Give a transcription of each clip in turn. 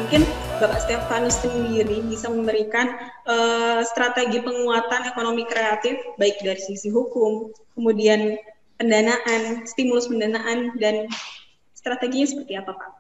Mungkin Bapak Stefanus sendiri bisa memberikan strategi penguatan ekonomi kreatif, baik dari sisi hukum, kemudian pendanaan, stimulus pendanaan, dan strateginya seperti apa, Pak?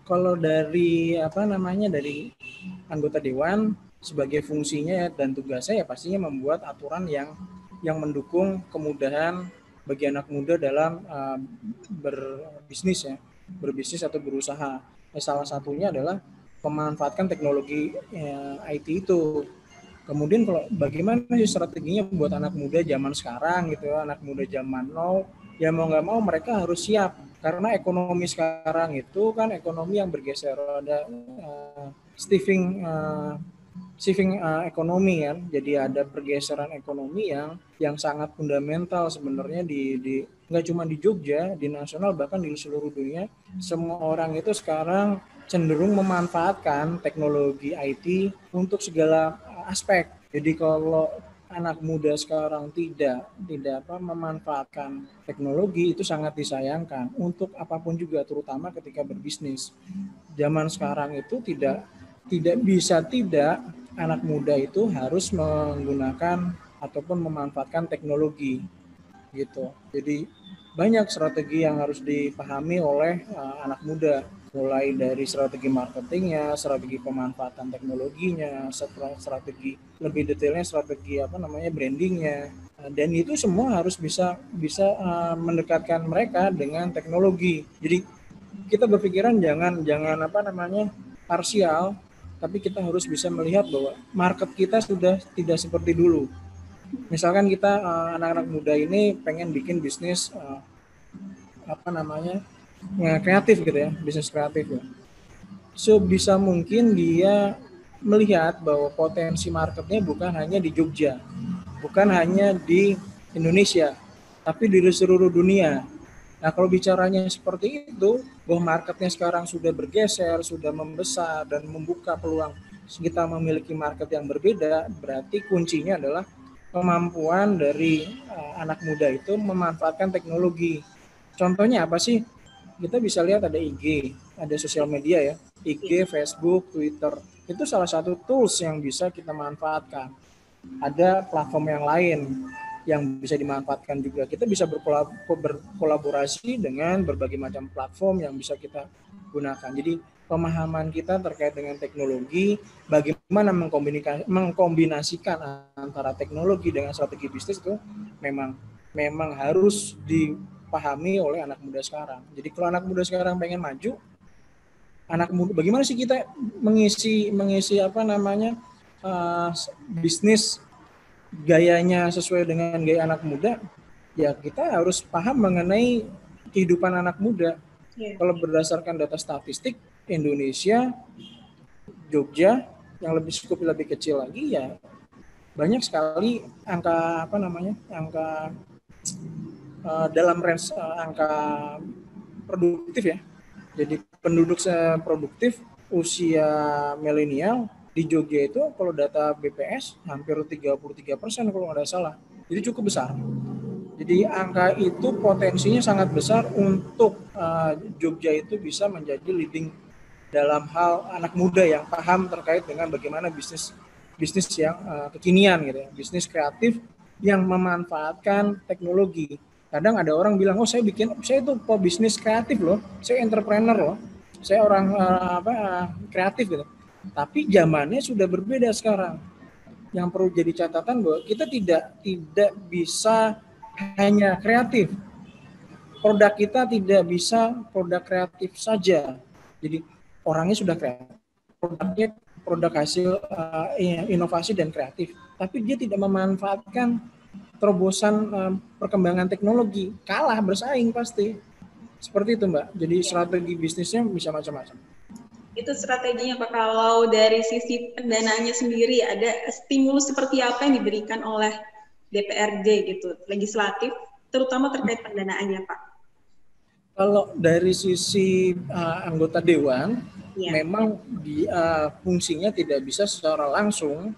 Kalau dari dari anggota dewan sebagai fungsinya dan tugasnya ya pastinya membuat aturan yang mendukung kemudahan bagi anak muda dalam berbisnis atau berusaha. Salah satunya adalah memanfaatkan teknologi IT itu. Kemudian kalau bagaimana sih strateginya buat anak muda zaman sekarang gitu, anak muda zaman now, ya mau nggak mau mereka harus siap karena ekonomi sekarang itu kan ekonomi yang bergeser, ada shifting ekonomi kan, jadi ada pergeseran ekonomi yang sangat fundamental sebenarnya di nggak cuma di Jogja, di nasional bahkan di seluruh dunia. Semua orang itu sekarang cenderung memanfaatkan teknologi IT untuk segala aspek. Jadi kalau anak muda sekarang tidak memanfaatkan teknologi itu sangat disayangkan untuk apapun juga, terutama ketika berbisnis. Zaman sekarang itu tidak bisa tidak anak muda itu harus menggunakan ataupun memanfaatkan teknologi gitu. Jadi banyak strategi yang harus dipahami oleh anak muda, mulai dari strategi marketingnya, strategi pemanfaatan teknologinya, strategi lebih detailnya strategi brandingnya, dan itu semua harus bisa mendekatkan mereka dengan teknologi. Jadi kita berpikiran jangan parsial, tapi kita harus bisa melihat bahwa market kita sudah tidak seperti dulu. Misalkan kita anak-anak muda ini pengen bikin bisnis kreatif gitu ya, bisnis kreatif ya. Sebisa mungkin dia melihat bahwa potensi marketnya bukan hanya di Jogja, bukan hanya di Indonesia, tapi di seluruh dunia. Nah, kalau bicaranya seperti itu, bahwa marketnya sekarang sudah bergeser, sudah membesar dan membuka peluang kita memiliki market yang berbeda, berarti kuncinya adalah kemampuan dari anak muda itu memanfaatkan teknologi. Contohnya apa sih? Kita bisa lihat ada IG, ada sosial media ya, IG, Facebook, Twitter. Itu salah satu tools yang bisa kita manfaatkan. Ada platform yang lain yang bisa dimanfaatkan juga. Kita bisa berkolaborasi dengan berbagai macam platform yang bisa kita gunakan. Jadi pemahaman kita terkait dengan teknologi, bagaimana mengkombinasikan antara teknologi dengan strategi bisnis itu memang harus dipahami oleh anak muda sekarang. Jadi kalau anak muda sekarang pengen maju, bagaimana sih kita mengisi bisnis gayanya sesuai dengan gaya anak muda, ya kita harus paham mengenai kehidupan anak muda. Kalau berdasarkan data statistik Indonesia, Jogja yang lebih kecil lagi ya banyak sekali angka dalam range angka produktif ya. Jadi penduduk produktif usia milenial di Jogja itu kalau data BPS hampir 33% kalau nggak salah. Jadi cukup besar. Jadi angka itu potensinya sangat besar untuk Jogja itu bisa menjadi leading dalam hal anak muda yang paham terkait dengan bagaimana bisnis yang kekinian gitu ya, bisnis kreatif yang memanfaatkan teknologi. Kadang ada orang bilang, oh saya itu bisnis kreatif loh, saya entrepreneur loh, saya orang kreatif gitu. Tapi zamannya sudah berbeda sekarang. Yang perlu jadi catatan bahwa kita tidak bisa hanya kreatif. Produk kita tidak bisa produk kreatif saja. Jadi orangnya sudah kreatif, produknya produk hasil inovasi dan kreatif, tapi dia tidak memanfaatkan terobosan perkembangan teknologi, kalah bersaing pasti. Seperti itu Mbak. Jadi strategi bisnisnya bisa macam-macam. Itu strateginya Pak. Kalau dari sisi pendanaannya sendiri ada stimulus seperti apa yang diberikan oleh DPRD gitu, legislatif, terutama terkait pendanaannya Pak? Kalau dari sisi anggota dewan, memang fungsinya tidak bisa secara langsung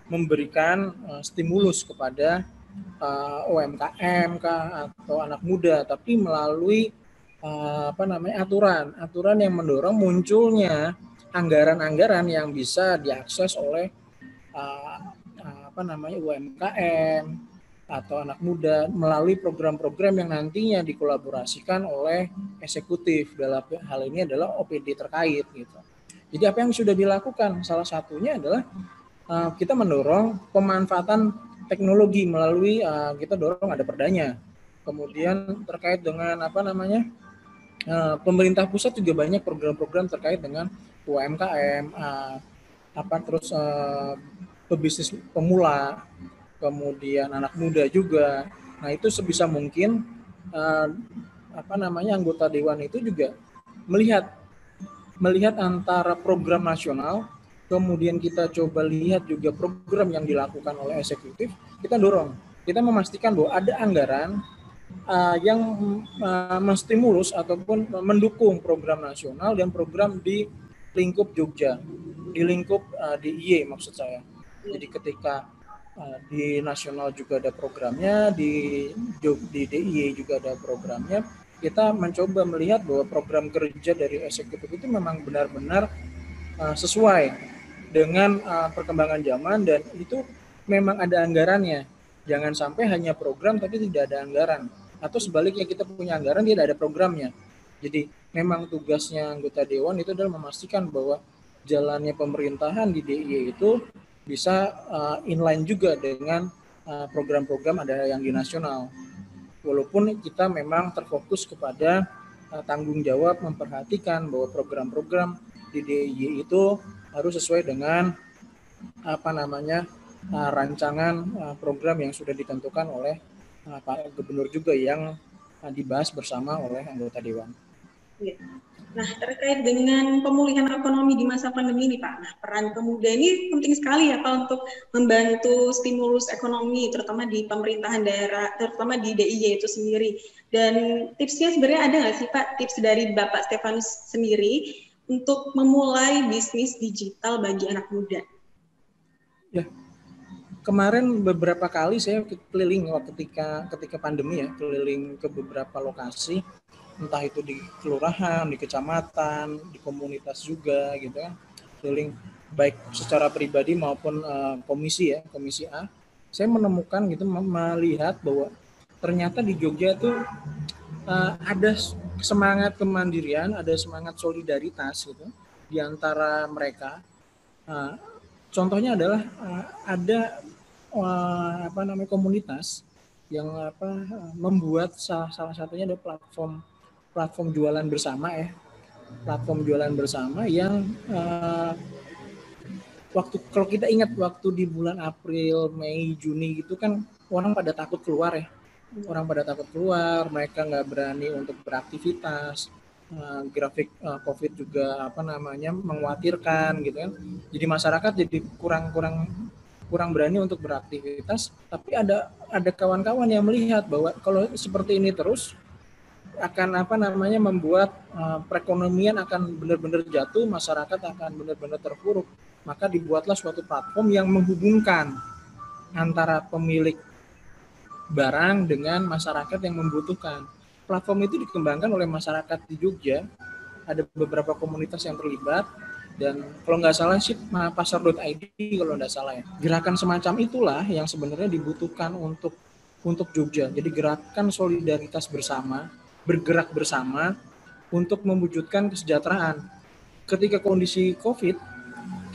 memberikan stimulus kepada UMKM atau anak muda, tapi melalui aturan yang mendorong munculnya anggaran-anggaran yang bisa diakses oleh UMKM atau anak muda melalui program-program yang nantinya dikolaborasikan oleh eksekutif. Dalam hal ini adalah OPD terkait gitu. Jadi apa yang sudah dilakukan? Salah satunya adalah kita mendorong pemanfaatan teknologi melalui kita dorong ada perdanya. Kemudian terkait dengan pemerintah pusat juga banyak program-program terkait dengan UMKM, pebisnis pemula, kemudian anak muda juga. Nah itu sebisa mungkin anggota dewan itu juga melihat antara program nasional, kemudian kita coba lihat juga program yang dilakukan oleh eksekutif, kita dorong, kita memastikan bahwa ada anggaran yang menstimulus ataupun mendukung program nasional dan program di lingkup Jogja, di lingkup DIY maksud saya. Jadi ketika di nasional juga ada programnya, di DIY juga ada programnya, kita mencoba melihat bahwa program kerja dari eksekutif itu memang benar-benar sesuai dengan perkembangan zaman dan itu memang ada anggarannya. Jangan sampai hanya program tapi tidak ada anggaran. Atau sebaliknya kita punya anggaran tidak ada programnya. Jadi memang tugasnya anggota dewan itu adalah memastikan bahwa jalannya pemerintahan di DIY itu bisa inline juga dengan program-program ada yang di nasional. Walaupun kita memang terfokus kepada tanggung jawab memperhatikan bahwa program-program di DIY itu harus sesuai dengan rancangan program yang sudah ditentukan oleh Pak Gubernur juga yang dibahas bersama oleh anggota dewan. Ya. Nah, terkait dengan pemulihan ekonomi di masa pandemi ini, Pak. Nah, peran pemuda ini penting sekali ya, Pak, untuk membantu stimulus ekonomi, terutama di pemerintahan daerah, terutama di DIY itu sendiri. Dan tipsnya sebenarnya ada nggak sih, Pak, tips dari Bapak Stefanus sendiri untuk memulai bisnis digital bagi anak muda? Ya, kemarin beberapa kali saya keliling ketika pandemi ya, keliling ke beberapa lokasi, entah itu di kelurahan, di kecamatan, di komunitas juga gitu kan, keliling baik secara pribadi maupun komisi A. Saya menemukan gitu, melihat bahwa ternyata di Jogja itu ada semangat kemandirian, ada semangat solidaritas gitu di antara mereka. Contohnya adalah ada komunitas yang membuat salah satunya ada platform jualan bersama yang kalau kita ingat waktu di bulan April, Mei, Juni gitu kan orang pada takut keluar ya. Mereka nggak berani untuk beraktivitas. Grafik COVID juga mengkhawatirkan gitu kan. Jadi masyarakat jadi kurang berani untuk beraktivitas. Tapi ada kawan-kawan yang melihat bahwa kalau seperti ini terus akan membuat perekonomian akan benar-benar jatuh, masyarakat akan benar-benar terpuruk. Maka dibuatlah suatu platform yang menghubungkan antara pemilik barang dengan masyarakat yang membutuhkan. Platform itu dikembangkan oleh masyarakat di Jogja, ada beberapa komunitas yang terlibat, dan kalau nggak salah sih pasar.id kalau nggak salah ya. Gerakan semacam itulah yang sebenarnya dibutuhkan untuk Jogja. Jadi gerakan solidaritas bersama, bergerak bersama untuk mewujudkan kesejahteraan. Ketika kondisi COVID,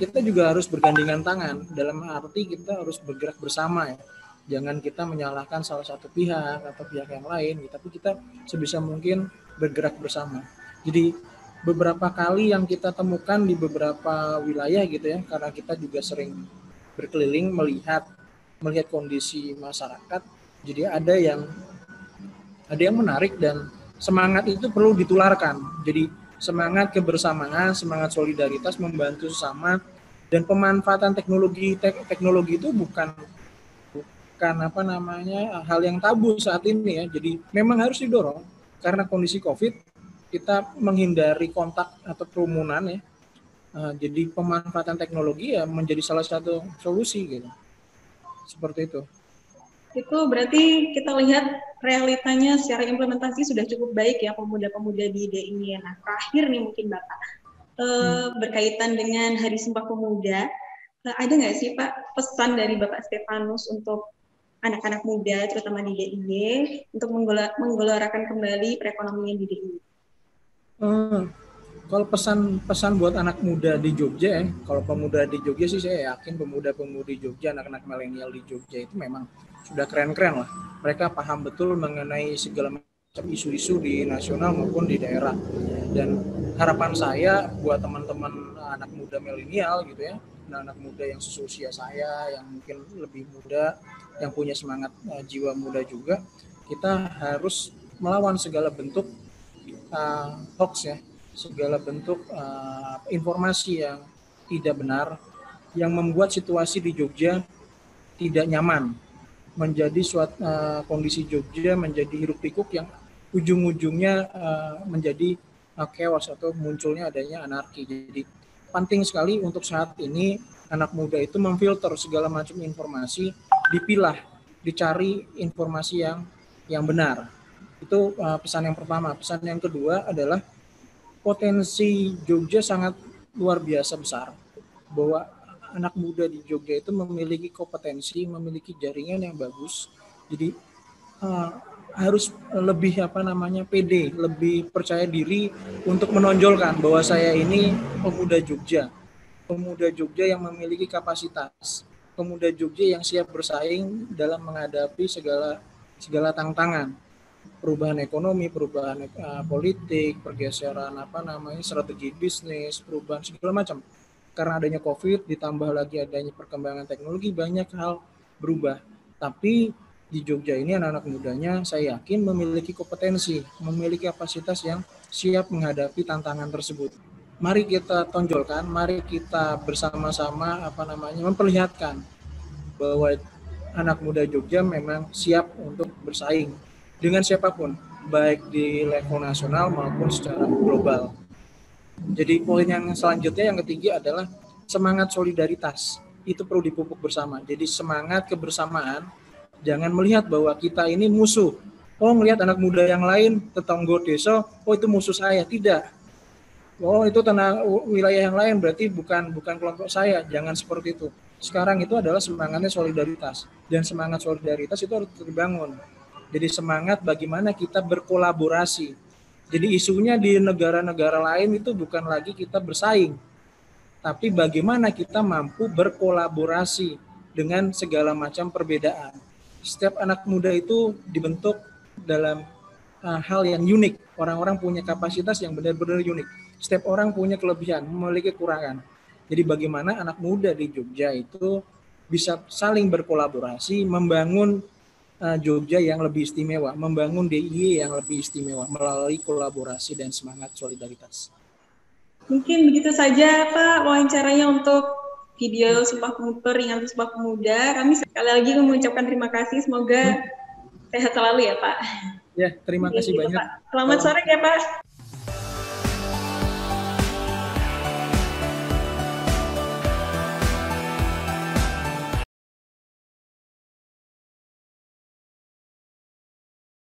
kita juga harus bergandengan tangan, dalam arti kita harus bergerak bersama ya. Jangan kita menyalahkan salah satu pihak atau pihak yang lain, tapi kita sebisa mungkin bergerak bersama. Jadi beberapa kali yang kita temukan di beberapa wilayah gitu ya, karena kita juga sering berkeliling melihat kondisi masyarakat, jadi ada yang menarik dan semangat itu perlu ditularkan. Jadi semangat kebersamaan, semangat solidaritas, membantu sesama, dan pemanfaatan teknologi itu bukan hal yang tabu saat ini ya. Jadi memang harus didorong karena kondisi COVID kita menghindari kontak atau kerumunan ya. Jadi pemanfaatan teknologi ya menjadi salah satu solusi gitu. Seperti itu. Itu berarti kita lihat realitanya secara implementasi sudah cukup baik ya pemuda-pemuda di DIY. Nah, terakhir nih mungkin Bapak, berkaitan dengan Hari Sumpah Pemuda, ada nggak sih Pak pesan dari Bapak Stefanus untuk anak-anak muda, terutama di DIY, untuk menggelorakan kembali perekonomian di DIY? Kalau pesan buat anak muda di Jogja, kalau pemuda di Jogja sih saya yakin pemuda-pemudi Jogja, anak-anak milenial di Jogja itu memang sudah keren-keren lah. Mereka paham betul mengenai segala macam isu-isu di nasional maupun di daerah. Dan harapan saya buat teman-teman anak muda milenial gitu ya, anak muda yang seusia saya, yang mungkin lebih muda, yang punya semangat jiwa muda juga, kita harus melawan segala bentuk hoax ya, segala bentuk informasi yang tidak benar, yang membuat situasi di Jogja tidak nyaman, menjadi suatu kondisi Jogja menjadi hiruk pikuk yang ujung-ujungnya menjadi chaos atau munculnya adanya anarki. Jadi penting sekali untuk saat ini anak muda itu memfilter segala macam informasi, dipilah, dicari informasi yang benar. Itu pesan yang pertama. Pesan yang kedua adalah potensi Jogja sangat luar biasa besar, bahwa anak muda di Jogja itu memiliki kompetensi, memiliki jaringan yang bagus. Jadi harus lebih pede, lebih percaya diri untuk menonjolkan bahwa saya ini pemuda Jogja yang memiliki kapasitas, pemuda Jogja yang siap bersaing dalam menghadapi segala tantangan, perubahan ekonomi, perubahan politik, pergeseran strategi bisnis, perubahan segala macam. Karena adanya COVID, ditambah lagi adanya perkembangan teknologi, banyak hal berubah. Tapi di Jogja ini anak-anak mudanya saya yakin memiliki kompetensi, memiliki kapasitas yang siap menghadapi tantangan tersebut. Mari kita tonjolkan, mari kita bersama-sama memperlihatkan bahwa anak muda Jogja memang siap untuk bersaing dengan siapapun, baik di level nasional maupun secara global. Jadi poin yang selanjutnya, yang ketiga adalah semangat solidaritas. Itu perlu dipupuk bersama. Jadi semangat kebersamaan, jangan melihat bahwa kita ini musuh. Oh, melihat anak muda yang lain, tetangga desa, oh itu musuh saya. Tidak. Oh, itu tanah wilayah yang lain, berarti bukan kelompok saya. Jangan seperti itu. Sekarang itu adalah semangatnya solidaritas. Dan semangat solidaritas itu harus dibangun. Jadi semangat bagaimana kita berkolaborasi. Jadi isunya di negara-negara lain itu bukan lagi kita bersaing, tapi bagaimana kita mampu berkolaborasi dengan segala macam perbedaan. Setiap anak muda itu dibentuk dalam hal yang unik. Orang-orang punya kapasitas yang benar-benar unik. Setiap orang punya kelebihan, memiliki kekurangan. Jadi bagaimana anak muda di Jogja itu bisa saling berkolaborasi, membangun Jogja yang lebih istimewa, membangun DIY yang lebih istimewa melalui kolaborasi dan semangat solidaritas. Mungkin begitu saja Pak wawancaranya untuk video peringatan Sumpah Pemuda. Kami sekali lagi mengucapkan terima kasih, semoga sehat selalu ya Pak. Ya, terima kasih banyak. Pak. Selamat sore ya Pak.